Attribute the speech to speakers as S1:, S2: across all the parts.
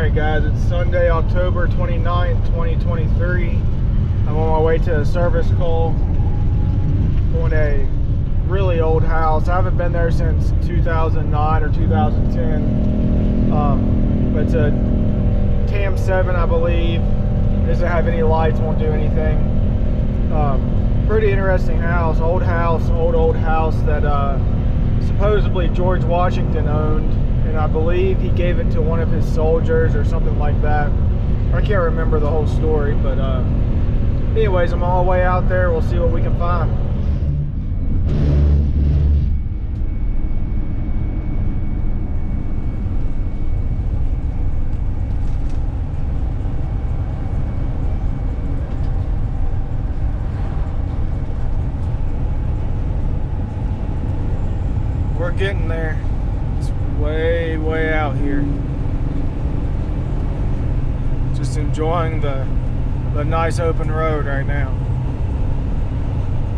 S1: Alright guys, it's Sunday, October 29th, 2023. I'm on my way to a service call on a really old house. I haven't been there since 2009 or 2010. But it's a TAM 7, I believe. It doesn't have any lights, won't do anything. Pretty interesting house, old house that supposedly George Washington owned. And I believe he gave it to one of his soldiers or something like that. I can't remember the whole story, but anyways, I'm on my way out there. We'll see what we can find. We're getting there. Way out here. Just enjoying the nice open road right now.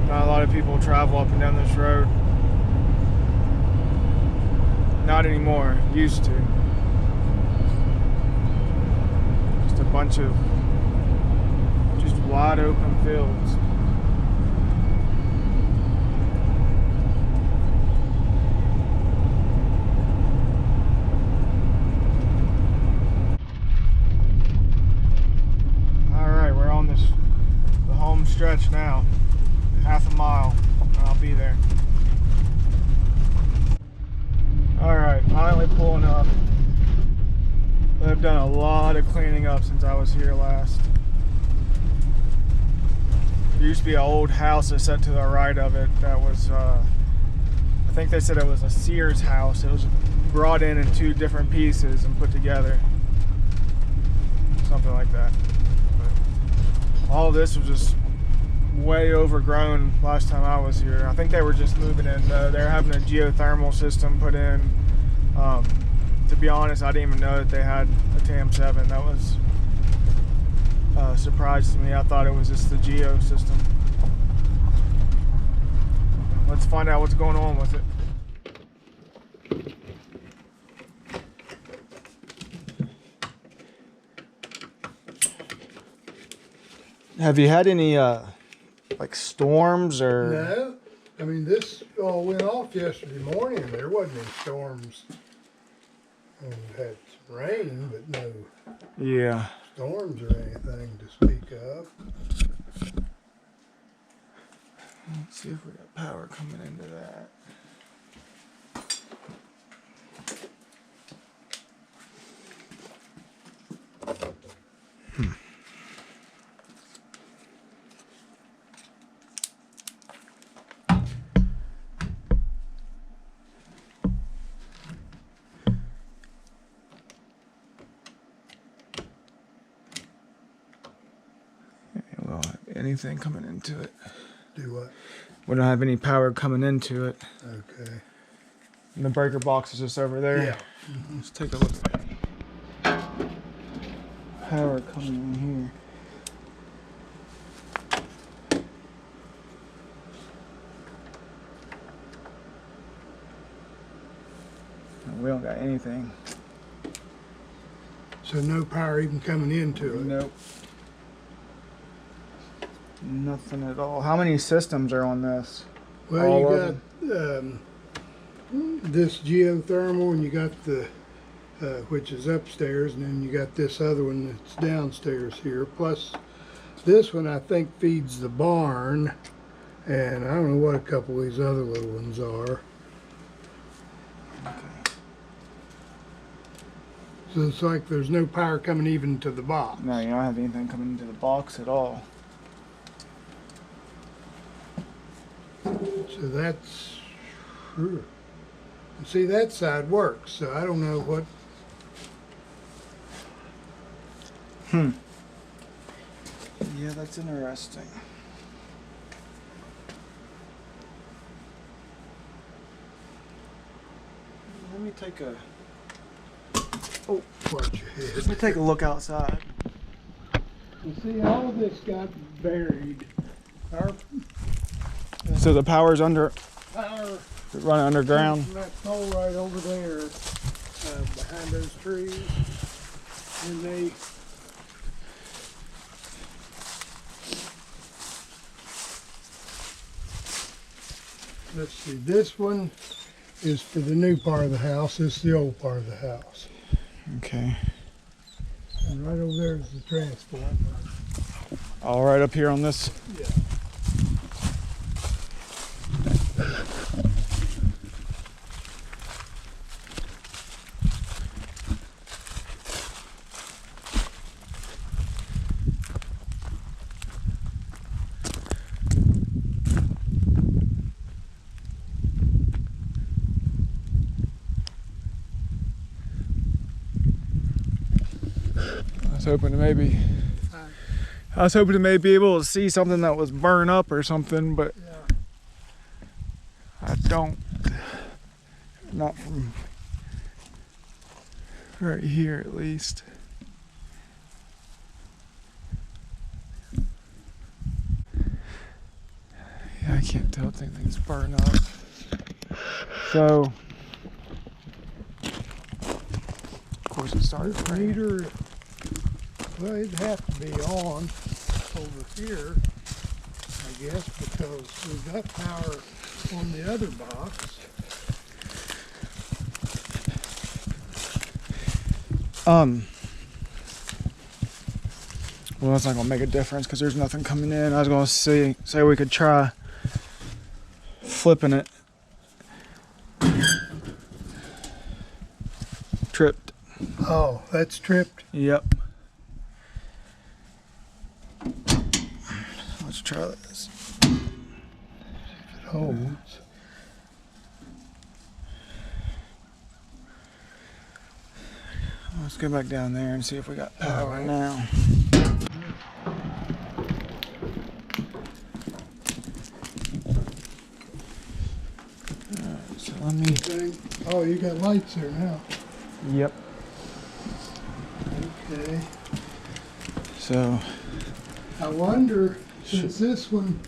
S1: Not a lot of people travel up and down this road. Not anymore. Used to. Just a bunch of just wide open fields. Stretch now, half a mile, and I'll be there. Alright, finally pulling up. I've done a lot of cleaning up since I was here last. There used to be an old house that's set to the right of it that was, I think they said it was a Sears house. It was brought in two different pieces and put together. Something like that. But all this was just way overgrown last time I was here. I think they were just moving in. They're having a geothermal system put in. To be honest, I didn't even know that they had a TAM 7. That was a surprise to me. I thought it was just the geo system. Let's find out what's going on with it. Have you had any like storms or?
S2: No, I mean this all went off yesterday morning. There wasn't any storms. And had some rain, but no storms or anything to speak of.
S1: Let's see if we got power coming into that. Anything coming into it.
S2: Do what?
S1: We don't have any power coming into it.
S2: Okay.
S1: And the breaker box is just over there.
S2: Yeah.
S1: Let's take a look at that. Power coming in here. We don't got anything.
S2: So no power even coming into it?
S1: Nope. Nothing at all. How many systems are on this?
S2: Well, all you got this geothermal, and you got the which is upstairs, and then you got this other one that's downstairs here. Plus, this one I think feeds the barn, and I don't know what a couple of these other little ones are.
S1: Okay.
S2: So it's like there's no power coming even to the box.
S1: No, you don't have anything coming into the box at all.
S2: So that's, see, that side works, so I don't know what.
S1: Yeah, that's interesting. Let me take a,
S2: Watch your head.
S1: let me take a look outside.
S2: You see, all of this got buried. Our
S1: So the power's under,
S2: power
S1: running underground.
S2: from that pole right over there, behind those trees. And they let's see, this one is for the new part of the house. This is the old part of the house.
S1: Okay.
S2: And right over there is the transformer.
S1: All right, up here on this.
S2: Yeah.
S1: I was hoping to maybe be able to see something that was burned up or something, but
S2: Yeah.
S1: I don't. Not from right here, at least. Yeah, I can't tell if anything's burned up. So, of course, it started
S2: This
S1: raining.
S2: meter, well, it'd have to be on over here, I guess, because we've got power on the other box.
S1: Well, that's not gonna make a difference because there's nothing coming in. I was gonna say we could try flipping it. Tripped.
S2: Oh, that's tripped.
S1: Yep. Let's try this.
S2: It holds.
S1: Let's go back down there and see if we got power now. Alright, so let me.
S2: Oh, you got lights there now.
S1: Yep.
S2: Okay.
S1: So.
S2: I wonder, since this one,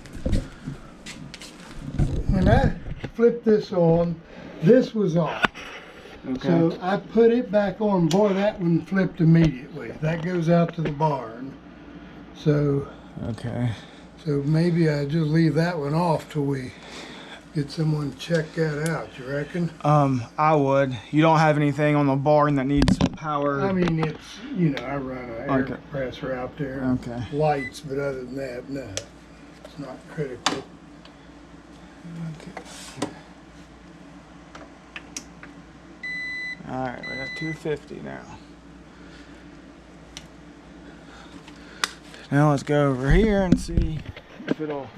S2: when I flipped this on, this was off.
S1: Okay.
S2: So I put it back on. Boy, that one flipped immediately. That goes out to the barn. So
S1: Okay.
S2: maybe I just leave that one off till we get someone to check that out. You reckon?
S1: I would. You don't have anything on the barn that needs power.
S2: I mean, it's, I run an air
S1: Okay.
S2: compressor out there.
S1: Okay.
S2: Lights, but other than that, no. It's not critical.
S1: Okay. All right, we got 250 now. Now let's go over here and see if it'll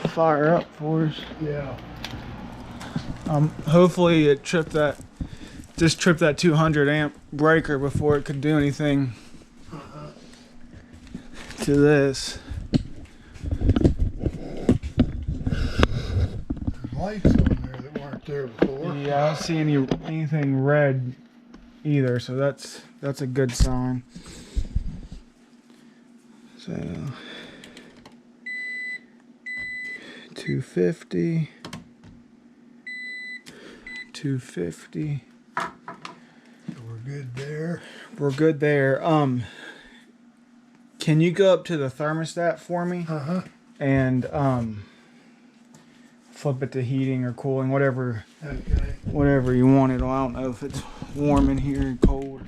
S1: fire up for us.
S2: Yeah.
S1: Hopefully it just tripped that 200 amp breaker before it could do anything to this.
S2: There's lights on there that weren't there before.
S1: Yeah, I don't see anything red either, so that's a good sign. So 250, 250.
S2: So we're good there.
S1: We're good there. Can you go up to the thermostat for me and flip it to heating or cooling, whatever you want it on. I don't know if it's warm in here or cold.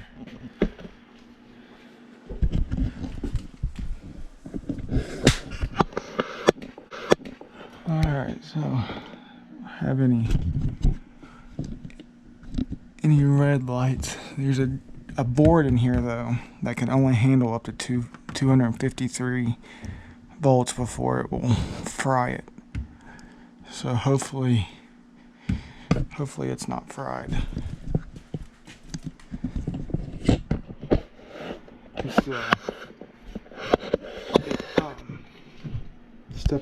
S1: Alright, so have any red lights. There's a board in here though that can only handle up to 253 volts before it will fry it. So hopefully it's not fried.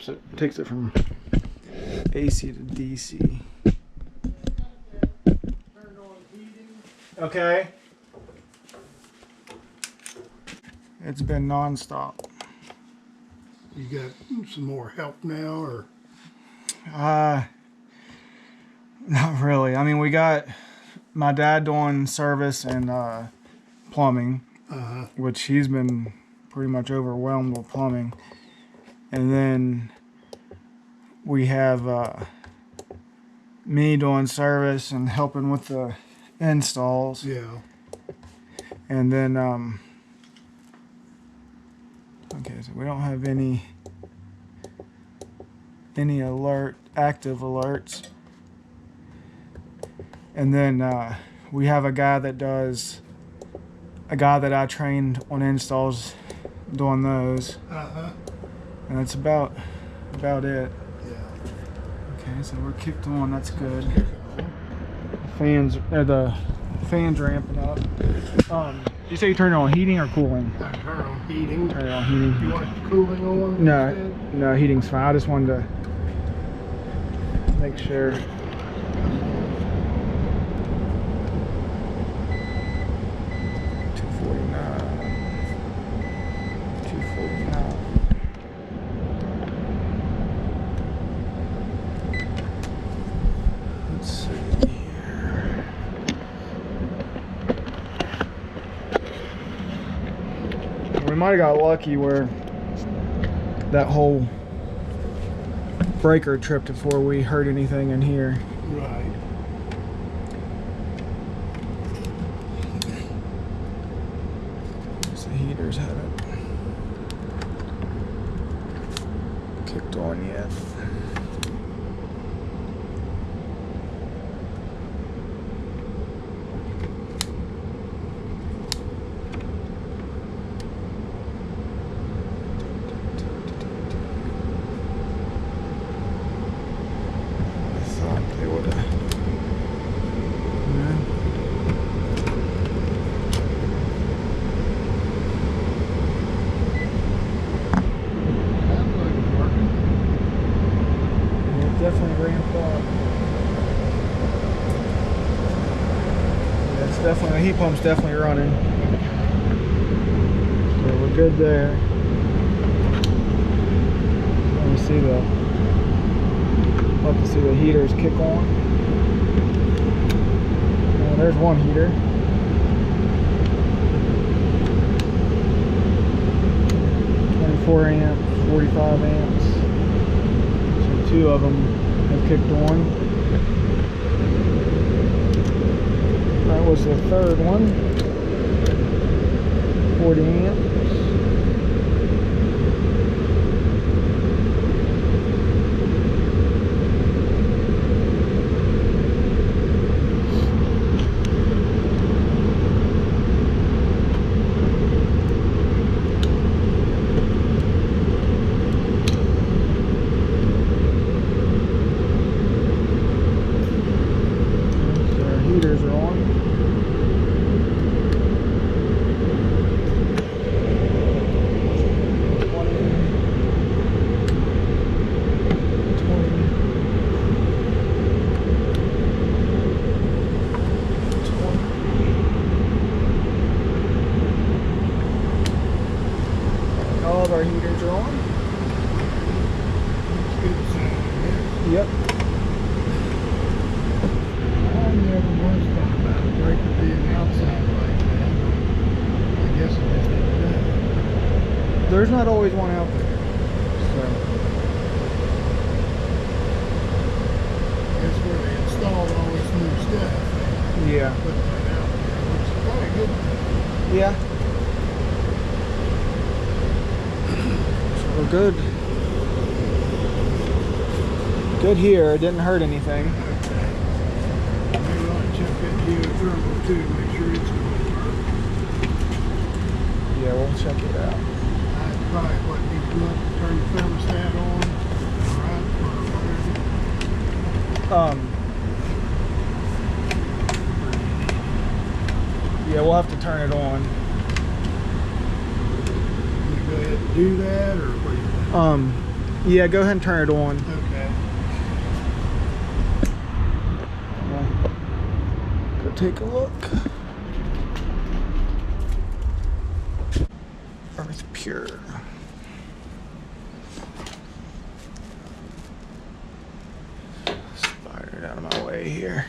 S1: It takes it from AC to DC. Okay. It's been non-stop.
S2: You got some more help now, or?
S1: Not really. I mean, we got my dad doing service and plumbing,
S2: Uh-huh.
S1: which he's been pretty much overwhelmed with plumbing. And then we have me doing service and helping with the installs.
S2: Yeah.
S1: And then, okay, so we don't have any active alerts. And then we have a guy that I trained on installs doing those.
S2: Uh-huh.
S1: And that's about it.
S2: Yeah.
S1: Okay, so we're kicked on, that's good. The fans ramping up. You say you turn it on heating or cooling?
S2: I turn on heating.
S1: Turn it on heating.
S2: You want it cooling on?
S1: No,
S2: instead?
S1: no, heating's fine. I just wanted to make sure. 249. Let's see here. We might have got lucky where that whole breaker tripped before we heard anything in here.
S2: Right.
S1: The heaters haven't kicked on yet. Definitely ramped up. Yeah, it's definitely, the heat pump's definitely running. So we're good there. Let me see love to see the heaters kick on. Oh, there's one heater. .4 amps, 45 amps. So 2 of them have kicked on. That was the third one. 40 amps. Heaters are on. All of our heaters are on.
S2: It's good sound.
S1: Yep.
S2: I never once thought about a breaker being outside like that. I guess it just didn't do.
S1: There's not always one out there. So
S2: That's where they installed all this new stuff. They
S1: yeah.
S2: put that out there, which is probably a good thing.
S1: Yeah. So we're good. Good here. It didn't hurt anything.
S2: Okay. Maybe I'll check that geothermal too, make sure it's going.
S1: Yeah, we'll check it out.
S2: I'd probably what need to look, turn the thermostat on, right, or whatever.
S1: Yeah, we'll have to turn it on.
S2: You go ahead and do that, or what do you think?
S1: Yeah, go ahead and turn it on.
S2: Okay.
S1: Go take a look. Earth pure. Spider out of my way here.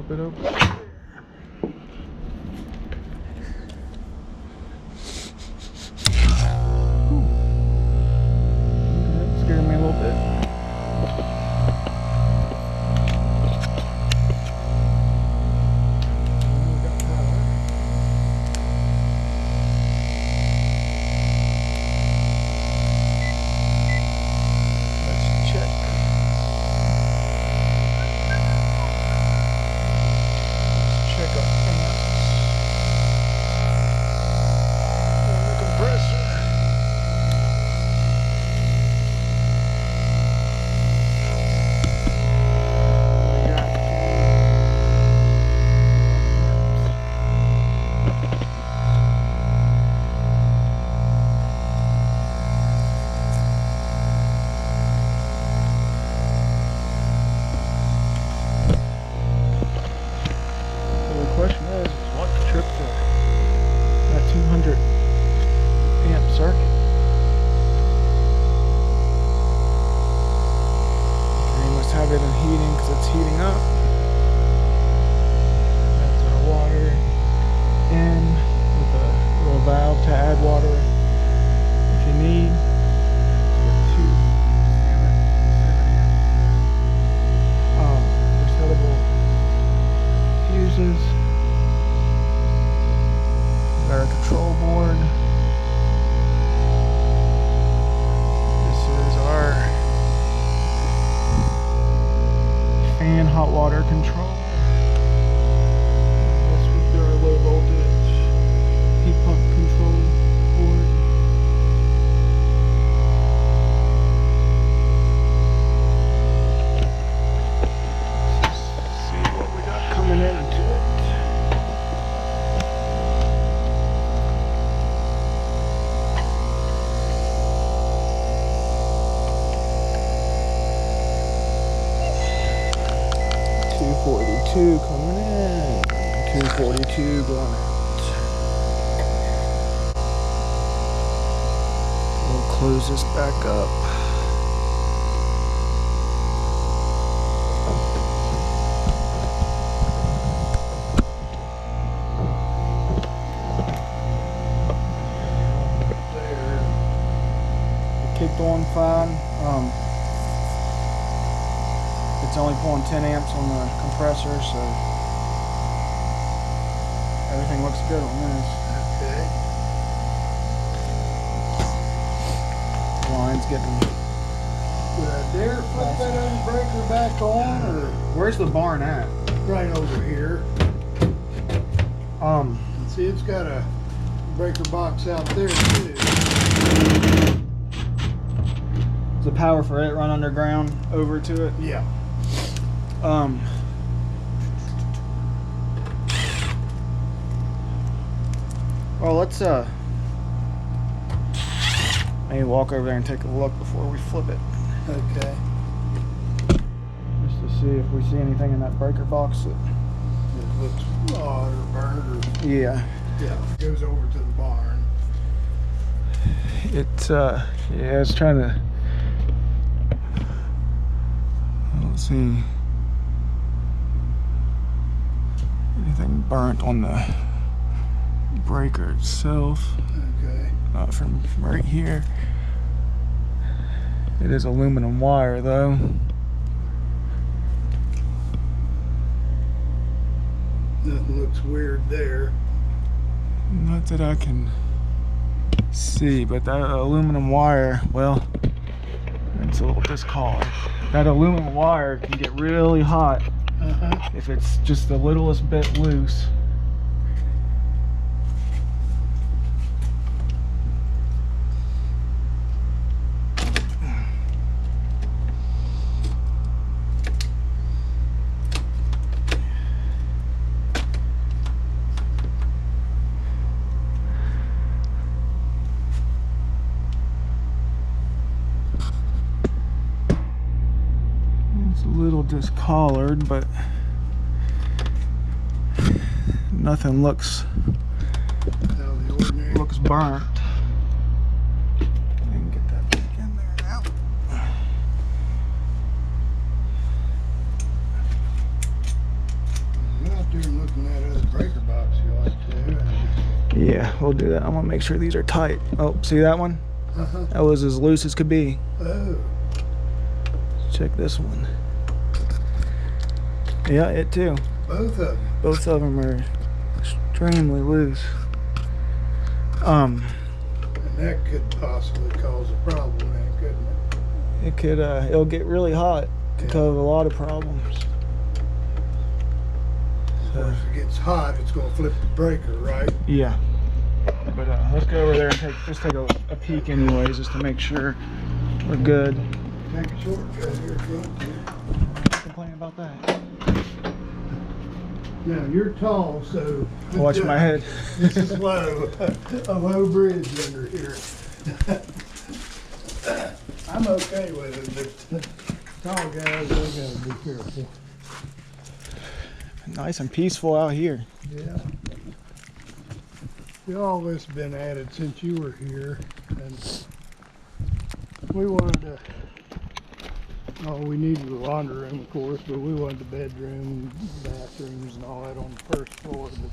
S1: flip it over. That scared me a little bit. Let's check. Check up on the compressor. So the question is what the trip to that 200 amp circuit? Okay, you must have it in heating because it's heating up. That's our water in with a little valve to add water if you need. Resettable fuses. Got our control board. This is our fan hot water control. This would be our low voltage heat pump control board. Let's see what we got coming into it. $242 coming in, $242 going out. We'll close this back up. There. It kicked on fine. It's only pulling 10 amps on the compressor, so everything looks good on this.
S2: Okay.
S1: The line's getting.
S2: Would I dare flip that other breaker back on, or
S1: Where's the barn at?
S2: right over here? See, it's got a breaker box out there too.
S1: Does the power for it run underground over to it?
S2: Yeah.
S1: Well, let's maybe walk over there and take a look before we flip it,
S2: Okay.
S1: just to see if we see anything in that breaker box that,
S2: It looks odd or burnt or
S1: yeah,
S2: it goes over to the barn.
S1: it's yeah, it's trying to, let's see, anything burnt on the breaker itself.
S2: Okay.
S1: Not from right here. It is aluminum wire though.
S2: Nothing looks weird there.
S1: Not that I can see, but that aluminum wire, well, it's a little discolored. That aluminum wire can get really hot if it's just the littlest bit loose. A little discolored, but nothing looks
S2: Out of the ordinary.
S1: burnt. I can get that back in there now. Yeah, we'll do that. I'm gonna make sure these are tight. Oh, see that one? That was as loose as could be.
S2: Oh.
S1: Check this one. Yeah, it too.
S2: Both of them.
S1: Both of them are extremely loose.
S2: And that could possibly cause a problem, then, couldn't it?
S1: It could. It'll get really hot. Could cause a lot of problems.
S2: So if it gets hot, it's going to flip the breaker, right?
S1: Yeah. But let's go over there and take a peek anyways, just to make sure we're good.
S2: Take a shortcut here,
S1: Can't complain about that.
S2: Now, you're tall, so...
S1: Watch my head.
S2: This is low. A low bridge under here. I'm okay with it, but tall guys, they gotta be careful.
S1: Nice and peaceful out here.
S2: Yeah. All this has been added since you were here, and we wanted to, we needed the laundry room, of course, but we wanted the bedroom, bathrooms, and all that on the first floor. But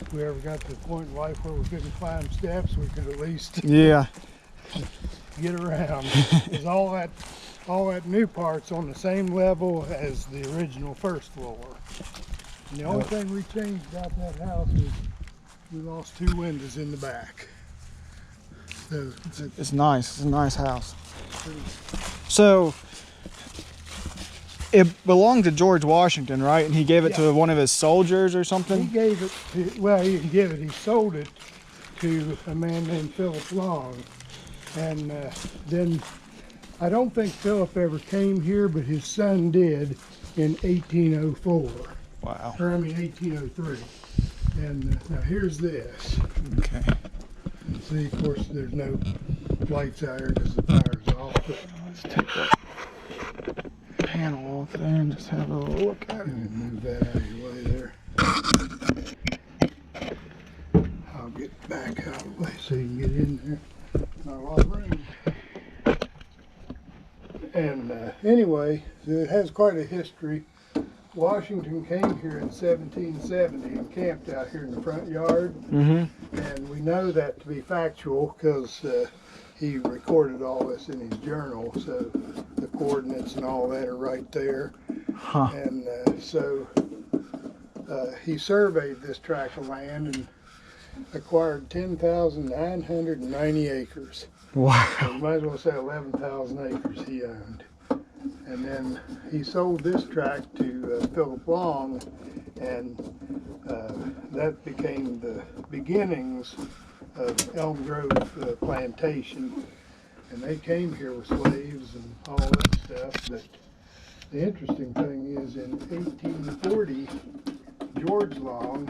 S2: if we ever got to the point in life where we couldn't climb steps, we could at least
S1: Yeah.
S2: get around. Because all that new part's on the same level as the original first floor. And the only thing we changed about that house is we lost 2 windows in the back. So
S1: It's nice. It's a nice house. So it belonged to George Washington, right? And he gave it to one of his soldiers or
S2: he
S1: something?
S2: gave it to, well, he didn't give it, he sold it to a man named Philip Long. And then I don't think Philip ever came here, but his son did in 1804.
S1: Wow.
S2: Or I mean 1803. And now here's this.
S1: Okay.
S2: And see, of course, there's no lights out here because the fire's off. But
S1: Let's take that panel off there and just have a little look at it.
S2: move that out of your way there. I'll get back out of the way so you can get in there. Not a lot of room. And anyway, so it has quite a history. Washington came here in 1770 and camped out here in the front yard.
S1: Mm-hmm.
S2: And we know that to be factual because he recorded all this in his journal. So the coordinates and all that are right there.
S1: Huh.
S2: And so he surveyed this tract of land and acquired 10,990 acres.
S1: Wow.
S2: So you might as well say 11,000 acres he owned. And then he sold this tract to Philip Long, and that became the beginnings of Elm Grove Plantation. And they came here with slaves and all that stuff. But the interesting thing is in 1840, George Long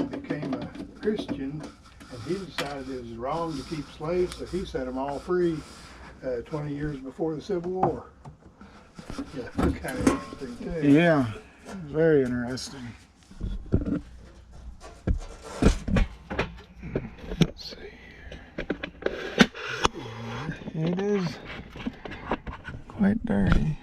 S2: became a Christian, and he decided it was wrong to keep slaves, so he set them all free 20 years before the Civil War. Yeah, kind of interesting too.
S1: Yeah. Very interesting. Let's see here. It is quite dirty.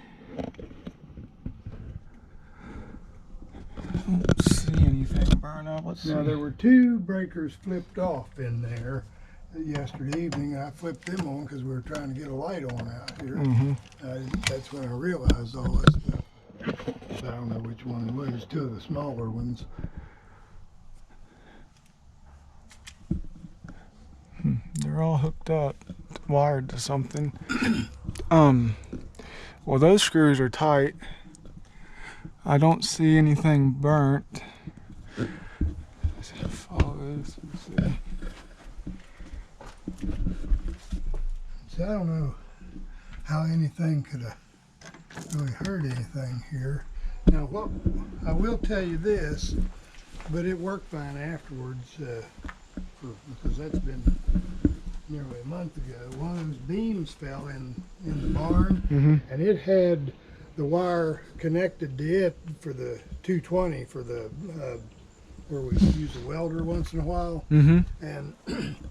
S1: I don't see anything burn up. Let's see.
S2: Now there were 2 breakers flipped off in there yesterday evening. I flipped them on because we were trying to get a light on out here.
S1: Mm-hmm.
S2: That's when I realized all this stuff. I don't know which one it was. 2 of the smaller ones.
S1: They're all hooked up, wired to something. Well, those screws are tight. I don't see anything burnt. Let's follow this. Let's see.
S2: So I don't know how anything could have really hurt anything here. Now, what I will tell you this, but it worked fine afterwards, because that's been nearly a month ago. One of those beams fell in the barn, and it had the wire connected to it for the 220 for the where we use a welder once in a while. And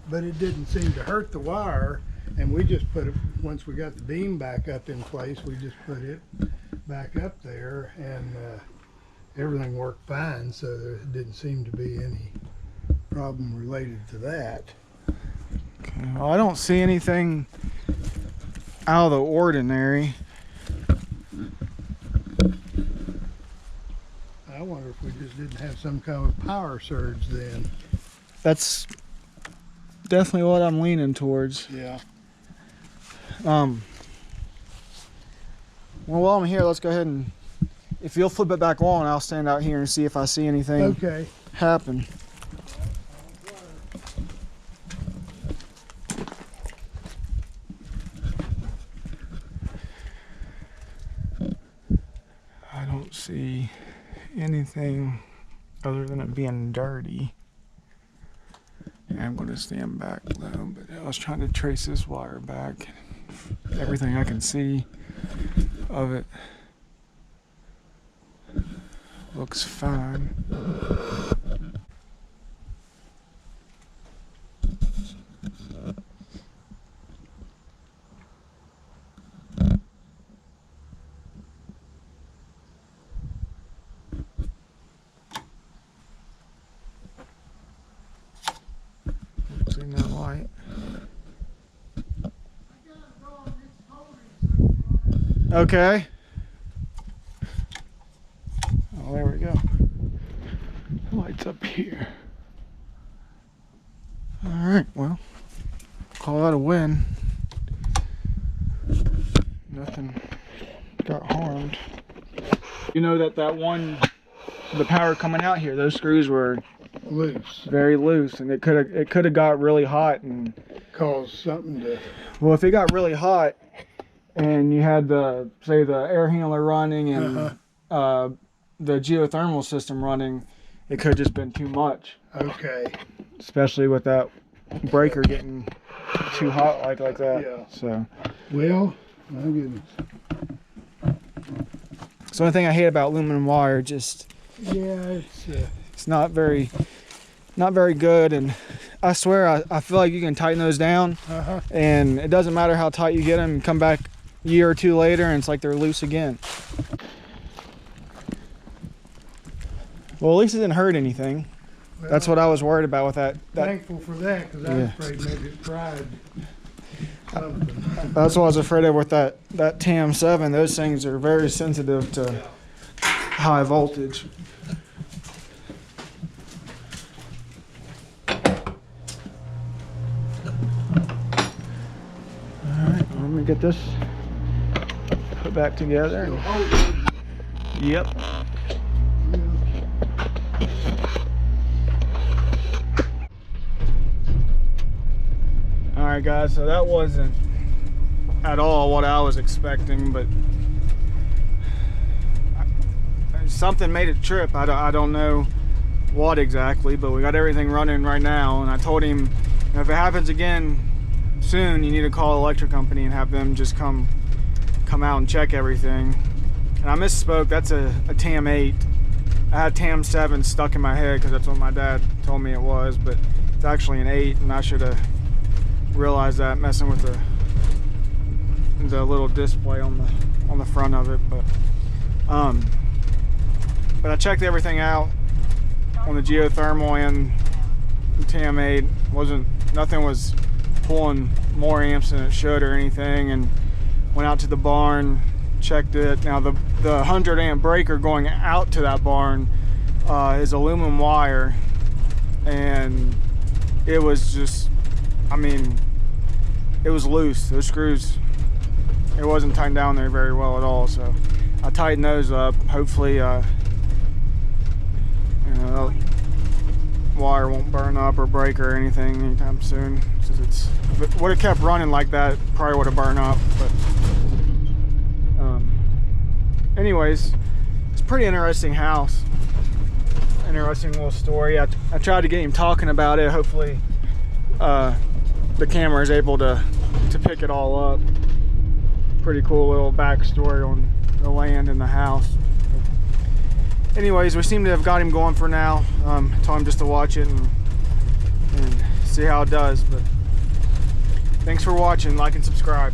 S2: but it didn't seem to hurt the wire, and we just put it, once we got the beam back up in place, we just put it back up there, and everything worked fine, so there didn't seem to be any problem related to that.
S1: Okay, well, I don't see anything out of the ordinary.
S2: I wonder if we just didn't have some kind of power surge then.
S1: That's definitely what I'm leaning towards.
S2: Yeah.
S1: Well, while I'm here, let's go ahead and, if you'll flip it back on, I'll stand out here and see if I see anything
S2: Okay.
S1: happen. I don't see anything other than it being dirty. And I'm going to stand back low, but I was trying to trace this wire back. Everything I can see of it looks fine. See no light. Okay. Oh, there we go. Lights up here. All right, well, call that a win. Nothing got harmed. You know that the power coming out here, those screws were
S2: Loose.
S1: very loose, and it could have got really hot and
S2: Caused something to.
S1: well, if it got really hot and you had the air handler running and the geothermal system running, it could have just been too much.
S2: Okay.
S1: Especially with that breaker getting too hot like that.
S2: Yeah.
S1: So
S2: Well, my goodness.
S1: it's the only thing I hate about aluminum wire. Just
S2: Yeah,
S1: it's not very good, and I swear I feel like you can tighten those down, and it doesn't matter how tight you get them. You come back a year or two later, and it's like they're loose again. Well, at least it didn't hurt anything.
S2: well,
S1: That's what I was worried about with that.
S2: thankful for that, because I was afraid maybe it fried something.
S1: That's what I was afraid of with that TM7. Those things are very sensitive to high voltage. Alright, let me get this put back together. Yep. Alright guys, so that wasn't at all what I was expecting, but something made it trip. I don't know what exactly, but we got everything running right now, and I told him, if it happens again soon, you need to call the electric company and have them just come out and check everything. And I misspoke, that's a TAM8. I had TAM7 stuck in my head because that's what my dad told me it was, but it's actually an 8, and I should have realized that messing with the little display on the front of it. But I checked everything out on the geothermal and the TAM8. Nothing was pulling more amps than it should or anything, and went out to the barn, checked it. Now the 100 amp breaker going out to that barn is aluminum wire, and it was just, I mean, it was loose. Those screws, it wasn't tightened down there very well at all, so I tightened those up. Hopefully the wire won't burn up or break or anything anytime soon, since if it would have kept running like that, it probably would have burned up. But anyways, it's a pretty interesting house, interesting little story. I tried to get him talking about it. Hopefully the camera is able to pick it all up. Pretty cool little backstory on the land and the house. Anyways, we seem to have got him going for now. Told him just to watch it and see how it does. But thanks for watching. Like and subscribe.